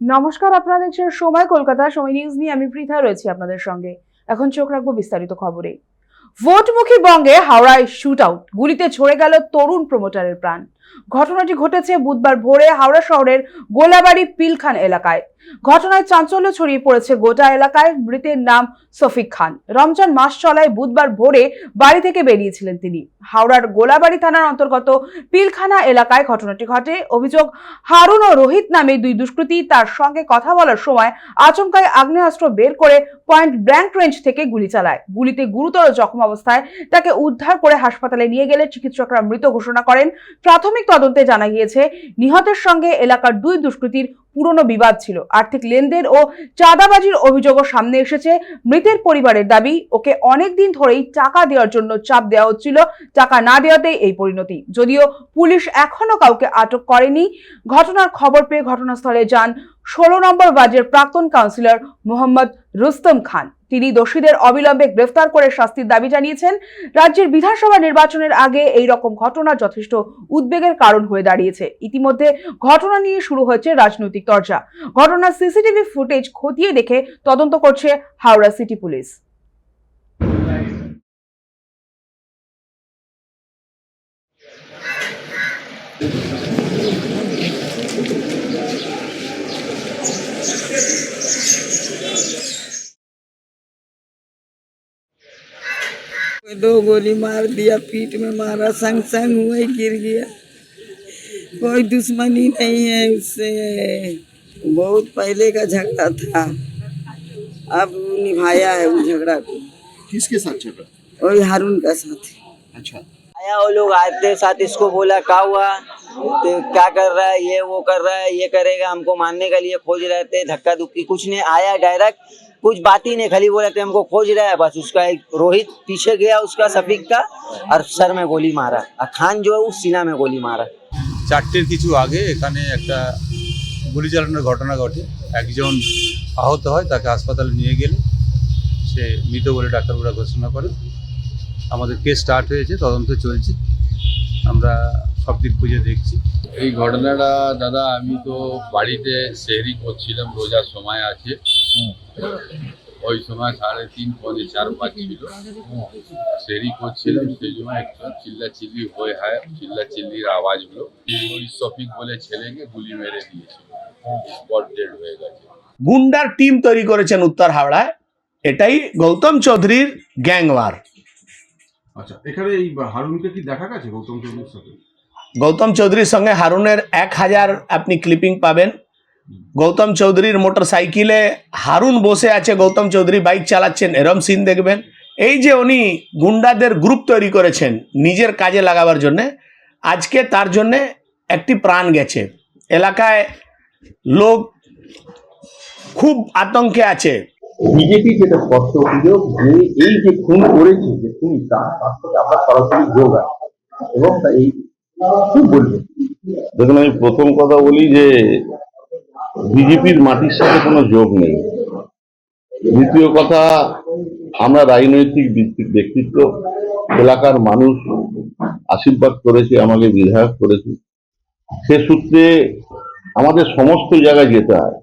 নমস্কার, আপনারা দেখছেন সময় কলকাতা। সময় নিউজ নিয়ে আমি পৃথা রয়েছি আপনাদের সঙ্গে। এখন চোখ রাখবো বিস্তারিত খবরে। ভোটমুখী বঙ্গে হাওড়ায় শুট আউট, গুলিতে ঝরে গেল তরুণ প্রমোটারের প্রাণ। ঘটনাটি ঘটেছে বুধবার ভোরে হাওড়া শহরের গোলাবাড়ি পিলখান এলাকায়। ঘটনায় চাঞ্চল্য ছড়িয়ে পড়েছে গোটা এলাকায়। মৃতের নাম শফিক খান। রমজান মাস চলায় বুধবার ভোরে বাড়ি থেকে বেরিয়েছিলেন তিনি। হাওড়ার গোলাবাড়ি থানার অন্তর্গত পিলখানা এলাকায় ঘটনাটি ঘটে। অভিযোগ, হারুন ও রোহিত নামে দুই দুষ্কৃতী তার সঙ্গে কথা বলার সময় আচমকাই আগ্নেয়াস্ত্র বের করে পয়েন্ট ব্ল্যাঙ্ক রেঞ্জ থেকে গুলি চালায়। গুলিতে গুরুতর জখম অবস্থায় তাকে উদ্ধার করে হাসপাতালে নিয়ে গেলে চিকিৎসকরা মৃত ঘোষণা করেন। প্রাথমিক তদন্তে জানা গিয়েছে, নিহতের সঙ্গে এলাকার দুই দুষ্কৃতীর পুরনো বিবাদ ছিল। আর্থিক লেনদেন ও চাঁদাবাজির অভিযোগও সামনে এসেছে। মৃতের পরিবারের দাবি, ওকে অনেকদিন ধরেই টাকা দেওয়ার জন্য চাপ দেওয়া হচ্ছিল, টাকা না দেওয়াতেই এই পরিণতি। যদিও পুলিশ এখনো কাউকে আটক করেনি। ঘটনার খবর পেয়ে ঘটনাস্থলে যান 16 নম্বর ওয়ার্ডের প্রাক্তন কাউন্সিলর মোহাম্মদ রুস্তম খান। তিনি দোষীদের অবিলম্বে গ্রেফতার করে শাস্তির দাবি জানিয়েছেন। রাজ্যের বিধানসভা নির্বাচনের আগে এই রকম ঘটনা যথেষ্ট উদ্বেগের কারণ হয়ে দাঁড়িয়েছে। ইতিমধ্যে ঘটনা নিয়ে শুরু হয়েছে রাজনৈতিক চর্চা। ঘটনার সিসিটিভি ফুটেজ খতিয়ে দেখে তদন্ত করছে হাওড়া সিটি পুলিশ। दो गोली मार दिया, पीठ में मारा, संग संग हुआ ही गिर गया। कोई दुश्मनी नहीं है उससे, बहुत पहले का झगड़ा था, अब निभाया है वो झगड़ा को। किसके साथ झगड़ा? वही हारून का साथ। अच्छा, आया वो लोग आए थे साथ, इसको बोला क्या हुआ, तो क्या कर रहा है, ये वो कर रहा है, ये करेगा, हमको मारने के लिए खोज रहे थे, धक्का धुक्की कुछ नहीं, आया डायरेक्ट, कुछ बात ही नहीं, खाली बोला थे हमको खोज रहा है बस। उसका एक रोहित पीछे गया, उसका शफीक का, और सर में गोली मारा, और खान जो है उस सीना में गोली मारा। 4টের কিছু আগে এখানে একটা গুলি চালানোর ঘটনা ঘটে। একজন আহত হয়, তাকে হাসপাতালে নিয়ে গেলে সে মৃত বলে ডাক্তারবাবুরা ঘোষণা করে। আমাদের কেস স্টার্ট হয়েছে, তদন্ত চলছে, আমরা সব দিক খুঁজে দেখছি। এই ঘটনাটা দাদা, আমি তো বাড়িতে সেহরি করছিলাম, রোজার সময় আছে, ওই সময় 3:30 পৌনে 4-5 ছিল, সেহরি করছিলাম, সেই সময় একটু চিল্লাচিল্লি হয়ে হয়, চিল্লাচিল্লির আওয়াজ হলো। ওই শফিক বলে ছেলেকে গুলি মেরে দিয়েছিল, স্পট ডেড হয়ে গেছে। গুন্ডার টিম তৈরি করেছেন উত্তর হাওড়ায়, এটাই গৌতম চৌধুরীর গ্যাংওয়ার। আচ্ছা, এখানে এই হারুনকে কি দেখা গেছে গৌতম চৌধুরীর সাথে? গৌতম চৌধুরীর সঙ্গে হারুনের 1000 আপনি ক্লিপিং পাবেন। গৌতম চৌধুরীর মোটর সাইকেলে হারুন বসে আছে, গৌতম চৌধুরী বাইক চালাচ্ছেন, এরম সিন দেখবেন। এই যে উনি গুন্ডাদের গ্রুপ তৈরি করেছেন নিজের কাজে লাগাবার জন্যে, আজকে তার জন্যে একটি প্রাণ গেছে। এলাকায় লোক খুব আতঙ্কে আছে। বিজেপি যেটা স্পষ্ট অভিযোগ যে এই যে খুন করেছে, যে খুন তার সাথে আপনার সরাসরি যোগ আছে, এবং এই কি বলবেন? দেখুন, আমি প্রথম কথা বলি যে বিজেপির মাটির সাথে কোনো যোগ নেই। দ্বিতীয় কথা, আমরা রাজনৈতিক ব্যক্তিত্ব, এলাকার মানুষ আশীর্বাদ করেছে, আমাকে বিধায়ক করেছে, সে সূত্রে আমাদের সমস্ত জায়গায় যেতে হয়।